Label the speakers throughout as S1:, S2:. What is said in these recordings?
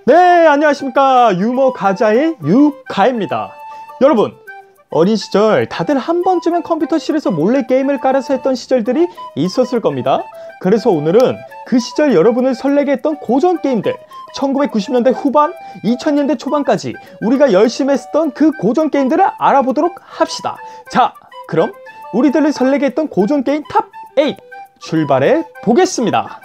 S1: 네, 안녕하십니까. 유머 가자의 유가입니다. 여러분, 어린 시절 다들 한 번쯤은 컴퓨터실에서 몰래 게임을 깔아서 했던 시절들이 있었을 겁니다. 그래서 오늘은 그 시절 여러분을 설레게 했던 고전 게임들, 1990년대 후반, 2000년대 초반까지 우리가 열심히 했었던 그 고전 게임들을 알아보도록 합시다. 자, 그럼 우리들을 설레게 했던 고전 게임 탑 8 출발해 보겠습니다.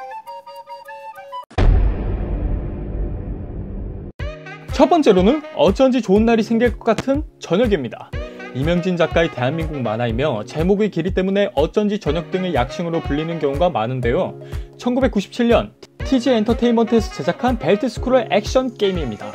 S1: 첫 번째로는 어쩐지 좋은 날이 생길 것 같은 저녁입니다. 이명진 작가의 대한민국 만화이며 제목의 길이 때문에 어쩐지 저녁 등의 약칭으로 불리는 경우가 많은데요. 1997년 TG 엔터테인먼트에서 제작한 벨트 스크롤 액션 게임입니다.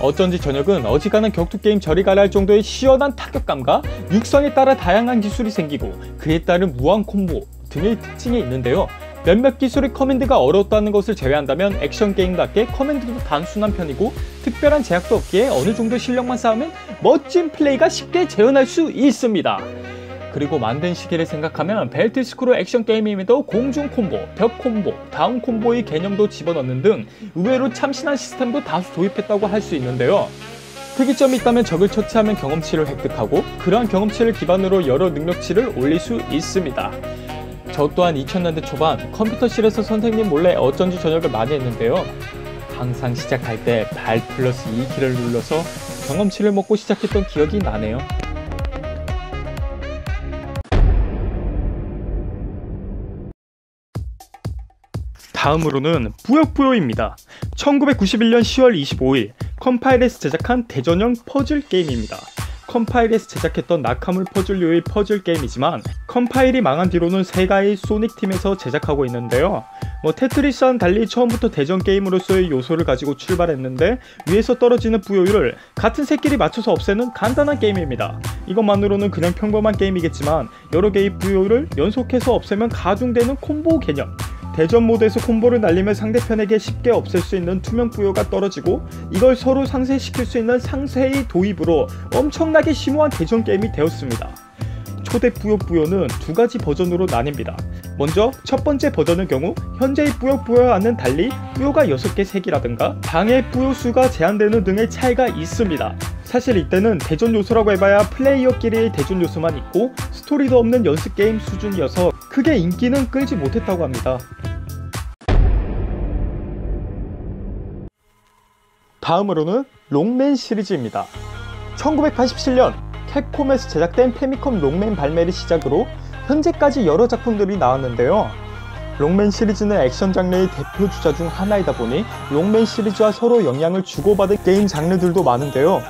S1: 어쩐지 저녁은 어지간한 격투 게임 저리 가라 할 정도의 시원한 타격감과 육성에 따라 다양한 기술이 생기고 그에 따른 무한 콤보 등의 특징이 있는데요. 몇몇 기술의 커맨드가 어려웠다는 것을 제외한다면 액션 게임답게 커맨드도 단순한 편이고 특별한 제약도 없기에 어느 정도 실력만 쌓으면 멋진 플레이가 쉽게 재현할 수 있습니다. 그리고 만든 시기를 생각하면 벨트 스크롤 액션 게임임에도 공중 콤보, 벽 콤보, 다운 콤보의 개념도 집어넣는 등 의외로 참신한 시스템도 다수 도입했다고 할 수 있는데요. 특이점이 있다면 적을 처치하면 경험치를 획득하고 그러한 경험치를 기반으로 여러 능력치를 올릴 수 있습니다. 저 또한 2000년대 초반 컴퓨터실에서 선생님 몰래 어쩐지 저녁을 많이 했는데요. 항상 시작할 때 발 플러스 2키를 눌러서 경험치를 먹고 시작했던 기억이 나네요. 다음으로는 뿌요뿌요입니다. 1991년 10월 25일 컴파일에서 제작한 대전형 퍼즐 게임입니다. 컴파일에서 제작했던 낙하물 퍼즐류의 퍼즐 게임이지만 컴파일이 망한 뒤로는 세가의 소닉팀에서 제작하고 있는데요. 테트리스와는 달리 처음부터 대전 게임으로서의 요소를 가지고 출발했는데 위에서 떨어지는 뿌요를 같은 새끼리 맞춰서 없애는 간단한 게임입니다. 이것만으로는 그냥 평범한 게임이겠지만 여러 개의 뿌요를 연속해서 없애면 가중되는 콤보 개념, 대전 모드에서 콤보를 날리며 상대편에게 쉽게 없앨 수 있는 투명 뿌요가 떨어지고 이걸 서로 상쇄시킬 수 있는 상쇄의 도입으로 엄청나게 심오한 대전 게임이 되었습니다. 초대 뿌요뿌요는 두 가지 버전으로 나뉩니다. 먼저 첫 번째 버전의 경우 현재의 뿌요뿌요와는 달리 뿌요가 6개 색이라든가 방의 뿌요 수가 제한되는 등의 차이가 있습니다. 사실 이때는 대전 요소라고 해봐야 플레이어끼리의 대전 요소만 있고 스토리도 없는 연습 게임 수준이어서 크게 인기는 끌지 못했다고 합니다. 다음으로는 롱맨 시리즈입니다. 1987년 캡콤에서 제작된 패미컴 롱맨 발매를 시작으로 현재까지 여러 작품들이 나왔는데요. 롱맨 시리즈는 액션 장르의 대표 주자 중 하나이다 보니 롱맨 시리즈와 서로 영향을 주고받은 게임 장르들도 많은데요.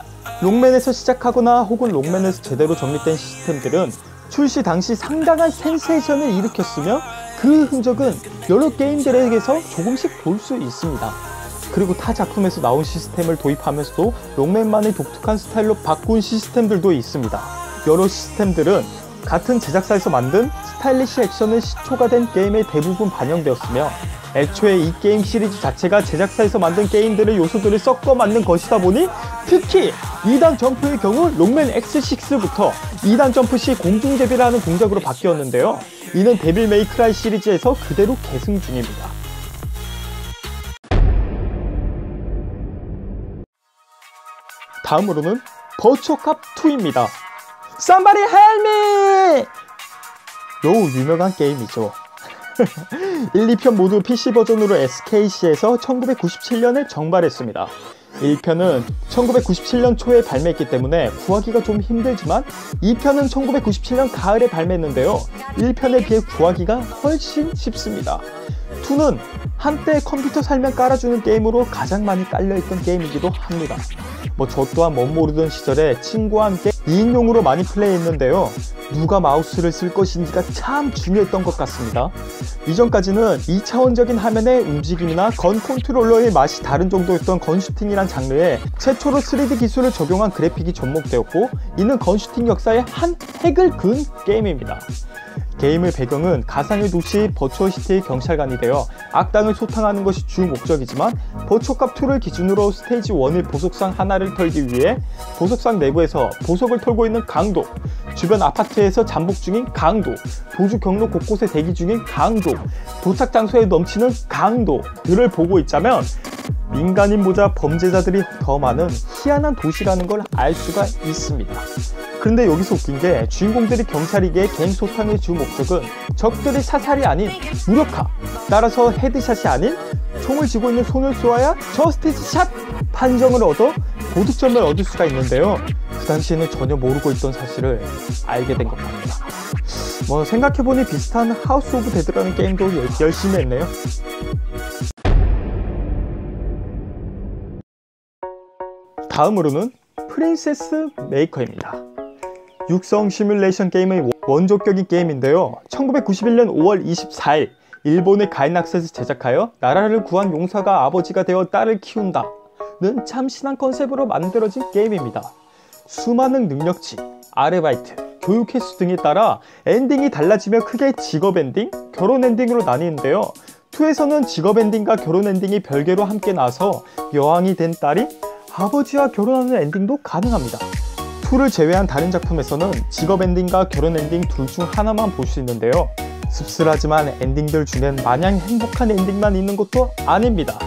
S1: 롱맨에서 시작하거나 혹은 롱맨에서 제대로 정립된 시스템들은 출시 당시 상당한 센세이션을 일으켰으며 그 흔적은 여러 게임들에게서 조금씩 볼 수 있습니다. 그리고 타 작품에서 나온 시스템을 도입하면서도 롱맨만의 독특한 스타일로 바꾼 시스템들도 있습니다. 여러 시스템들은 같은 제작사에서 만든 스타일리시 액션의 시초가 된 게임에 대부분 반영되었으며 애초에 이 게임 시리즈 자체가 제작사에서 만든 게임들의 요소들을 섞어 만든 것이다 보니 특히 2단 점프의 경우 롱맨 X6부터 2단 점프 시 공중제비를 하는 동작으로 바뀌었는데요. 이는 데빌 메이크라이 시리즈에서 그대로 계승 중입니다. 다음으로는 버추어캅2입니다. Somebody help me! 매우 유명한 게임이죠. 1, 2편 모두 PC 버전으로 SKC에서 1997년에 정발했습니다. 1편은 1997년 초에 발매했기 때문에 구하기가 좀 힘들지만 2편은 1997년 가을에 발매했는데요. 1편에 비해 구하기가 훨씬 쉽습니다. 2는 한때 컴퓨터 살면 깔아주는 게임으로 가장 많이 깔려있던 게임이기도 합니다. 저 또한 멋 모르던 시절에 친구와 함께 2인용으로 많이 플레이했는데요. 누가 마우스를 쓸 것인지가 참 중요했던 것 같습니다. 이전까지는 2차원적인 화면의 움직임이나 건 컨트롤러의 맛이 다른 정도였던 건슈팅이란 장르에 최초로 3D 기술을 적용한 그래픽이 접목되었고 이는 건슈팅 역사에 한 획을 그은 게임입니다. 게임의 배경은 가상의 도시 버추어시티의 경찰관이 되어 악당을 소탕하는 것이 주 목적이지만 버추어캅2를 기준으로 스테이지 1의 보석상 하나를 털기 위해 보석상 내부에서 보석을 털고 있는 강도, 주변 아파트에서 잠복 중인 강도, 도주 경로 곳곳에 대기 중인 강도, 도착 장소에 넘치는 강도들을 보고 있자면 민간인보다 범죄자들이 더 많은 희한한 도시라는 걸 알 수가 있습니다. 그런데 여기서 웃긴 게 주인공들이 경찰이기에 게임 소탕의 주 목적은 적들의 사살이 아닌 무력화, 따라서 헤드샷이 아닌 총을 쥐고 있는 손을 쏘아야 저스티스 샷 판정을 얻어 도득점을 얻을 수가 있는데요. 그 당시에는 전혀 모르고 있던 사실을 알게 된 것 같습니다. 뭐 생각해보니 비슷한 하우스 오브 데드라는 게임도 열심히 했네요. 다음으로는 프린세스 메이커입니다. 육성 시뮬레이션 게임의 원조격인 게임인데요. 1991년 5월 24일 일본의 가이낙스에서 제작하여 나라를 구한 용사가 아버지가 되어 딸을 키운다 는 참신한 컨셉으로 만들어진 게임입니다. 수많은 능력치, 아르바이트, 교육 횟수 등에 따라 엔딩이 달라지며 크게 직업 엔딩, 결혼 엔딩으로 나뉘는데요. 2에서는 직업 엔딩과 결혼 엔딩이 별개로 함께 나와서 여왕이 된 딸이 아버지와 결혼하는 엔딩도 가능합니다. 2를 제외한 다른 작품에서는 직업 엔딩과 결혼 엔딩 둘 중 하나만 볼 수 있는데요. 씁쓸하지만 엔딩들 중엔 마냥 행복한 엔딩만 있는 것도 아닙니다.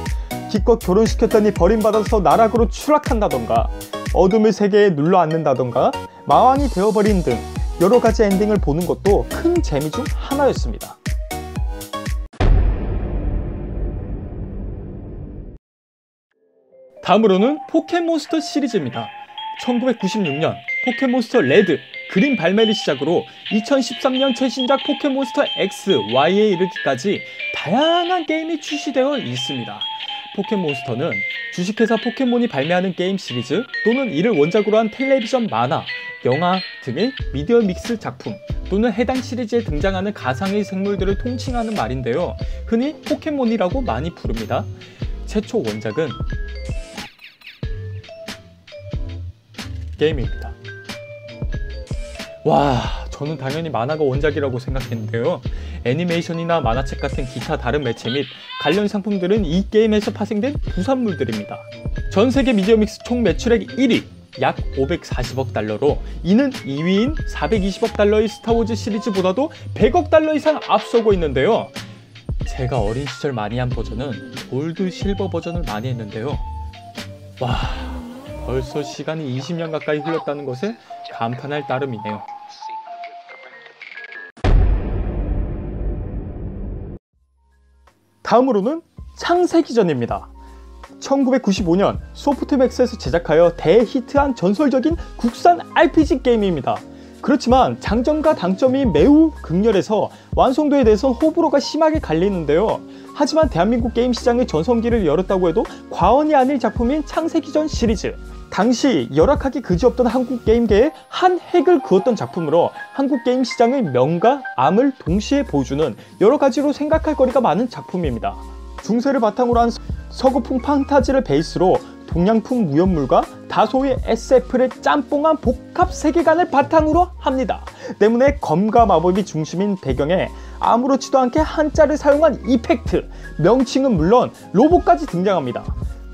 S1: 기껏 결혼시켰더니 버림받아서 나락으로 추락한다던가 어둠의 세계에 눌러앉는다던가 마왕이 되어버린 등 여러가지 엔딩을 보는 것도 큰 재미 중 하나였습니다. 다음으로는 포켓몬스터 시리즈입니다. 1996년 포켓몬스터 레드, 그린 발매를 시작으로 2013년 최신작 포켓몬스터 X, Y에 이르기까지 다양한 게임이 출시되어 있습니다. 포켓몬스터는 주식회사 포켓몬이 발매하는 게임 시리즈 또는 이를 원작으로 한 텔레비전 만화, 영화 등의 미디어 믹스 작품 또는 해당 시리즈에 등장하는 가상의 생물들을 통칭하는 말인데요. 흔히 포켓몬이라고 많이 부릅니다. 최초 원작은 게임입니다. 와, 저는 당연히 만화가 원작이라고 생각했는데요. 애니메이션이나 만화책 같은 기타 다른 매체 및 관련 상품들은 이 게임에서 파생된 부산물들입니다. 전세계 미디어 믹스 총 매출액 1위, 약 540억 달러로 이는 2위인 420억 달러의 스타워즈 시리즈보다도 100억 달러 이상 앞서고 있는데요. 제가 어린 시절 많이 한 버전은 골드, 실버 버전을 많이 했는데요. 와, 벌써 시간이 20년 가까이 흘렀다는 것에 감탄할 따름이네요. 다음으로는 창세기전입니다. 1995년 소프트맥스에서 제작하여 대히트한 전설적인 국산 RPG 게임입니다. 그렇지만 장점과 단점이 매우 극렬해서 완성도에 대해서는 호불호가 심하게 갈리는데요. 하지만 대한민국 게임 시장의 전성기를 열었다고 해도 과언이 아닐 작품인 창세기전 시리즈. 당시 열악하기 그지없던 한국 게임계에 한 획을 그었던 작품으로 한국 게임 시장의 명과 암을 동시에 보여주는 여러가지로 생각할 거리가 많은 작품입니다. 중세를 바탕으로 한 서구풍 판타지를 베이스로 동양풍 무협물과 다소의 SF를 짬뽕한 복합 세계관을 바탕으로 합니다. 때문에 검과 마법이 중심인 배경에 아무렇지도 않게 한자를 사용한 이펙트, 명칭은 물론 로봇까지 등장합니다.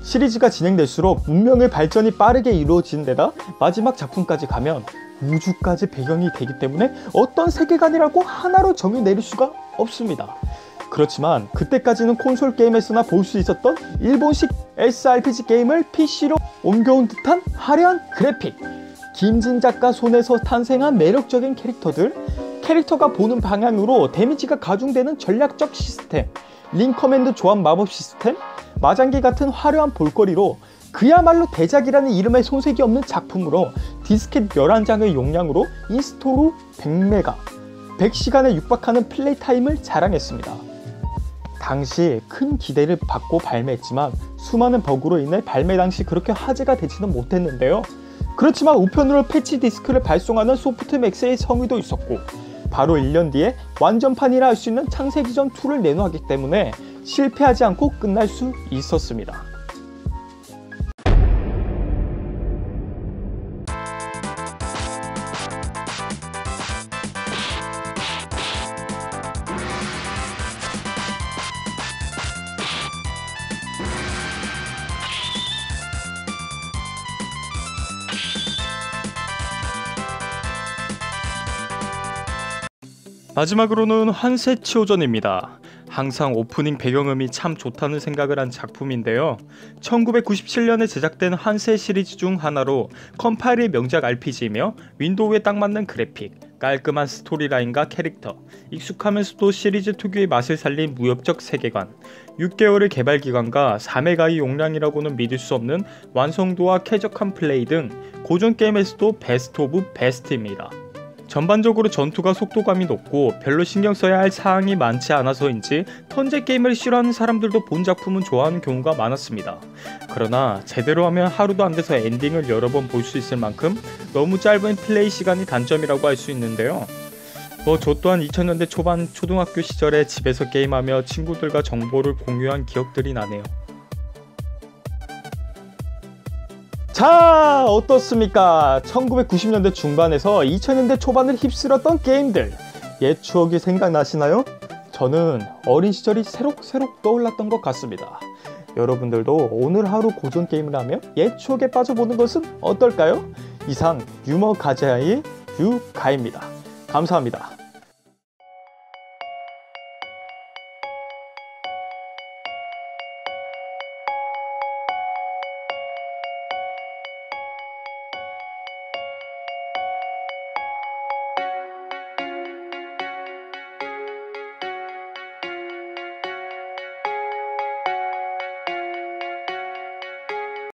S1: 시리즈가 진행될수록 문명의 발전이 빠르게 이루어지는 데다 마지막 작품까지 가면 우주까지 배경이 되기 때문에 어떤 세계관이라고 하나로 정의 내릴 수가 없습니다. 그렇지만 그때까지는 콘솔 게임에서나 볼 수 있었던 일본식 SRPG 게임을 PC로 옮겨온 듯한 화려한 그래픽, 김진 작가 손에서 탄생한 매력적인 캐릭터들, 캐릭터가 보는 방향으로 데미지가 가중되는 전략적 시스템, 링커맨드 조합 마법 시스템, 마장기 같은 화려한 볼거리로 그야말로 대작이라는 이름에 손색이 없는 작품으로 디스켓 11장의 용량으로 인스톨 후 100메가, 100시간에 육박하는 플레이 타임을 자랑했습니다. 당시 큰 기대를 받고 발매했지만 수많은 버그로 인해 발매 당시 그렇게 화제가 되지는 못했는데요. 그렇지만 우편으로 패치 디스크를 발송하는 소프트맥스의 성의도 있었고 바로 1년 뒤에 완전판이라 할 수 있는 창세기전 2를 내놓았기 때문에 실패하지 않고 끝날 수 있었습니다. 마지막으로는 한세치오전입니다. 항상 오프닝 배경음이 참 좋다는 생각을 한 작품인데요. 1997년에 제작된 한세 시리즈 중 하나로 컴파일의 명작 RPG이며 윈도우에 딱 맞는 그래픽, 깔끔한 스토리라인과 캐릭터, 익숙하면서도 시리즈 특유의 맛을 살린 무협적 세계관, 6개월의 개발 기간과 3메가의 용량이라고는 믿을 수 없는 완성도와 쾌적한 플레이 등 고전 게임에서도 베스트 오브 베스트입니다. 전반적으로 전투가 속도감이 높고 별로 신경 써야 할 사항이 많지 않아서인지 턴제 게임을 싫어하는 사람들도 본 작품은 좋아하는 경우가 많았습니다. 그러나 제대로 하면 하루도 안 돼서 엔딩을 여러 번 볼 수 있을 만큼 너무 짧은 플레이 시간이 단점이라고 할 수 있는데요. 저 또한 2000년대 초반 초등학교 시절에 집에서 게임하며 친구들과 정보를 공유한 기억들이 나네요. 자, 어떻습니까? 1990년대 중반에서 2000년대 초반을 휩쓸었던 게임들, 옛 추억이 생각나시나요? 저는 어린 시절이 새록새록 떠올랐던 것 같습니다. 여러분들도 오늘 하루 고전 게임을 하며 옛 추억에 빠져보는 것은 어떨까요? 이상 유머 가자의 유가입니다. 감사합니다.